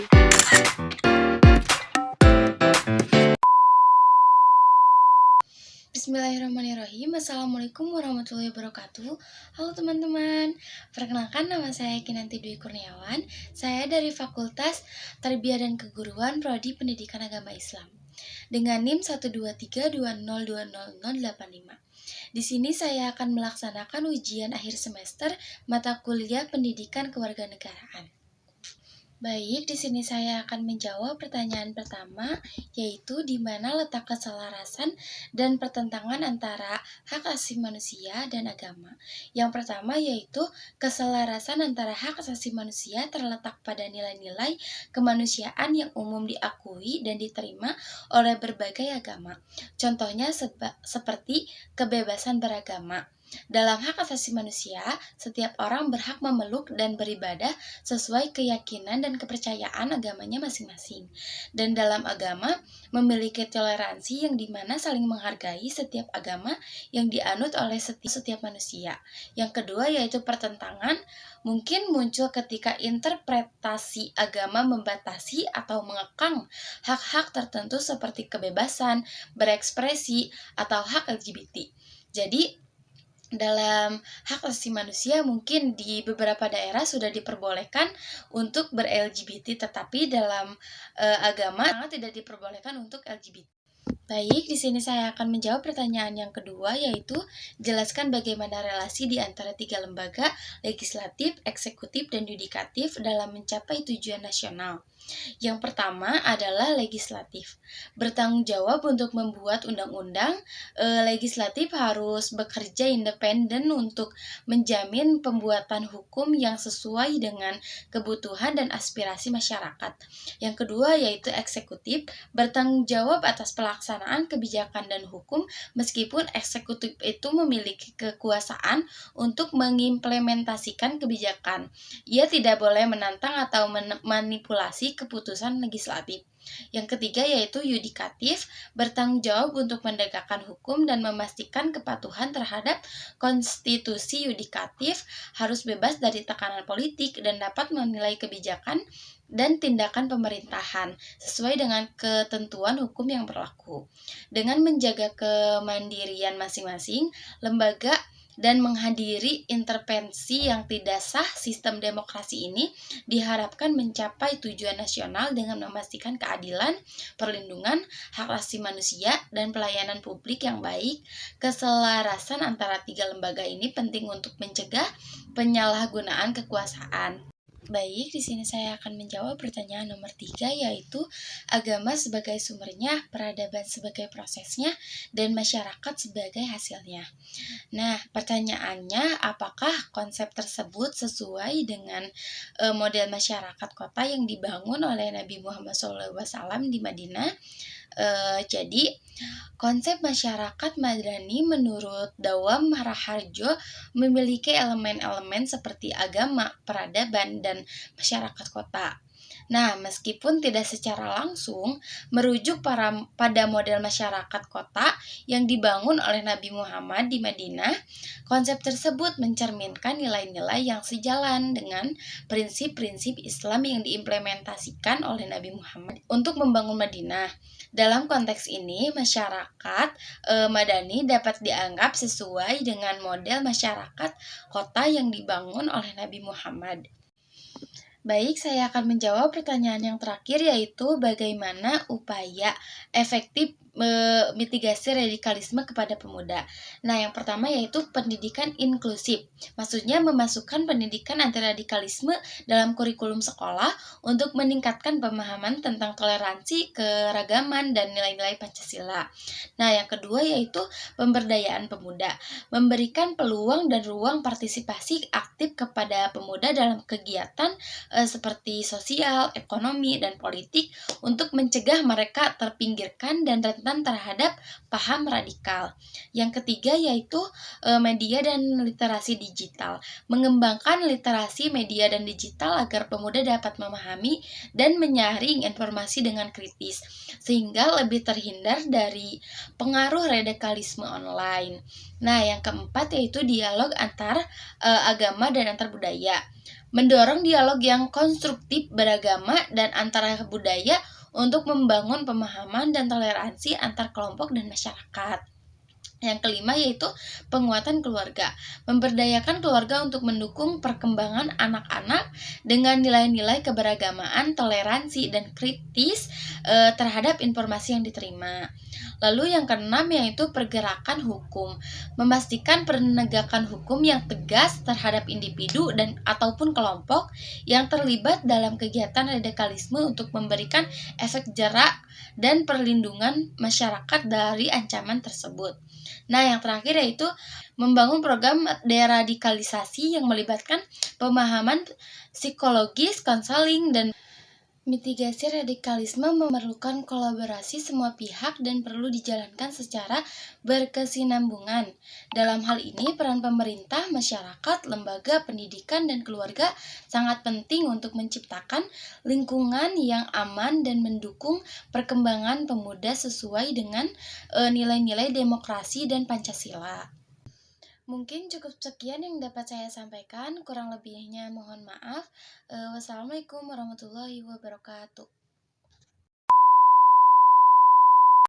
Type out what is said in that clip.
Bismillahirrahmanirrahim. Assalamualaikum warahmatullahi wabarakatuh. Halo teman-teman, perkenalkan nama saya Kinanti Dwi Kurniawan. Saya dari Fakultas Tarbiyah dan Keguruan Prodi Pendidikan Agama Islam dengan NIM 12320200085. Di sini saya akan melaksanakan ujian akhir semester mata kuliah Pendidikan Kewarganegaraan. Baik, di sini saya akan menjawab pertanyaan pertama, yaitu di mana letak keselarasan dan pertentangan antara hak asasi manusia dan agama. Yang pertama yaitu keselarasan antara hak asasi manusia terletak pada nilai-nilai kemanusiaan yang umum diakui dan diterima oleh berbagai agama. Contohnya seperti kebebasan beragama. Dalam hak asasi manusia, setiap orang berhak memeluk dan beribadah sesuai keyakinan dan kepercayaan agamanya masing-masing. Dan dalam agama, memiliki toleransi yang dimana saling menghargai setiap agama yang dianut oleh setiap manusia. Yang kedua yaitu pertentangan, mungkin muncul ketika interpretasi agama membatasi atau mengekang hak-hak tertentu seperti kebebasan, berekspresi, atau hak LGBT. Jadi, dalam hak asasi manusia mungkin di beberapa daerah sudah diperbolehkan untuk ber-LGBT, tetapi dalam agama tidak diperbolehkan untuk LGBT. Baik, di sini saya akan menjawab pertanyaan yang kedua, yaitu jelaskan bagaimana relasi di antara tiga lembaga, legislatif, eksekutif, dan yudikatif dalam mencapai tujuan nasional. Yang pertama adalah legislatif. Bertanggung jawab untuk membuat undang-undang, legislatif harus bekerja independen untuk menjamin pembuatan hukum yang sesuai dengan kebutuhan dan aspirasi masyarakat. Yang kedua yaitu eksekutif, bertanggung jawab atas pelaksanaan kebijakan dan hukum meskipun eksekutif itu memiliki kekuasaan untuk mengimplementasikan kebijakan. Ia tidak boleh menantang atau manipulasi keputusan legislatif. Yang ketiga yaitu yudikatif, bertanggung jawab untuk menegakkan hukum dan memastikan kepatuhan terhadap konstitusi. Yudikatif harus bebas dari tekanan politik dan dapat menilai kebijakan dan tindakan pemerintahan sesuai dengan ketentuan hukum yang berlaku. Dengan menjaga kemandirian masing-masing lembaga dan menghadiri intervensi yang tidak sah, sistem demokrasi ini diharapkan mencapai tujuan nasional dengan memastikan keadilan, perlindungan, hak asasi manusia, dan pelayanan publik yang baik. Keselarasan antara tiga lembaga ini penting untuk mencegah penyalahgunaan kekuasaan. Baik, di sini saya akan menjawab pertanyaan nomor 3, yaitu agama sebagai sumbernya, peradaban sebagai prosesnya, dan masyarakat sebagai hasilnya. Nah, pertanyaannya, apakah konsep tersebut sesuai dengan model masyarakat kota yang dibangun oleh Nabi Muhammad SAW di Madinah? Jadi, konsep masyarakat Madani menurut Dawam Raharjo memiliki elemen-elemen seperti agama, peradaban, dan masyarakat kota. Nah, meskipun tidak secara langsung merujuk pada model masyarakat kota yang dibangun oleh Nabi Muhammad di Madinah, konsep tersebut mencerminkan nilai-nilai yang sejalan dengan prinsip-prinsip Islam yang diimplementasikan oleh Nabi Muhammad untuk membangun Madinah. Dalam konteks ini, masyarakat Madani dapat dianggap sesuai dengan model masyarakat kota yang dibangun oleh Nabi Muhammad. Baik, saya akan menjawab pertanyaan yang terakhir, yaitu bagaimana upaya efektif mitigasi radikalisme kepada pemuda. Nah, yang pertama yaitu pendidikan inklusif. Maksudnya memasukkan pendidikan anti radikalisme dalam kurikulum sekolah untuk meningkatkan pemahaman tentang toleransi, keragaman, dan nilai-nilai Pancasila. Nah, yang kedua yaitu pemberdayaan pemuda. Memberikan peluang dan ruang partisipasi aktif kepada pemuda dalam kegiatan seperti sosial, ekonomi, dan politik untuk mencegah mereka terpinggirkan dan rentan terhadap paham radikal. Yang ketiga yaitu media dan literasi digital. Mengembangkan literasi media dan digital agar pemuda dapat memahami dan menyaring informasi dengan kritis, sehingga lebih terhindar dari pengaruh radikalisme online. Nah, yang keempat yaitu dialog antar agama dan antar budaya. mendorong dialog yang konstruktif beragama dan antara budaya untuk membangun pemahaman dan toleransi antar kelompok dan masyarakat. Yang kelima yaitu penguatan keluarga. Memberdayakan keluarga untuk mendukung perkembangan anak-anak dengan nilai-nilai keberagamaan, toleransi, dan kritis terhadap informasi yang diterima. Lalu yang keenam yaitu pergerakan hukum. Memastikan penegakan hukum yang tegas terhadap individu dan ataupun kelompok yang terlibat dalam kegiatan radikalisme untuk memberikan efek jerak dan perlindungan masyarakat dari ancaman tersebut. Nah, yang terakhir yaitu membangun program deradikalisasi yang melibatkan pemahaman psikologis, konseling, dan mitigasi radikalisme memerlukan kolaborasi semua pihak dan perlu dijalankan secara berkesinambungan. Dalam hal ini, peran pemerintah, masyarakat, lembaga pendidikan, dan keluarga sangat penting untuk menciptakan lingkungan yang aman dan mendukung perkembangan pemuda sesuai dengan nilai-nilai demokrasi dan Pancasila. Mungkin cukup sekian yang dapat saya sampaikan, kurang lebihnya mohon maaf. Wassalamualaikum warahmatullahi wabarakatuh.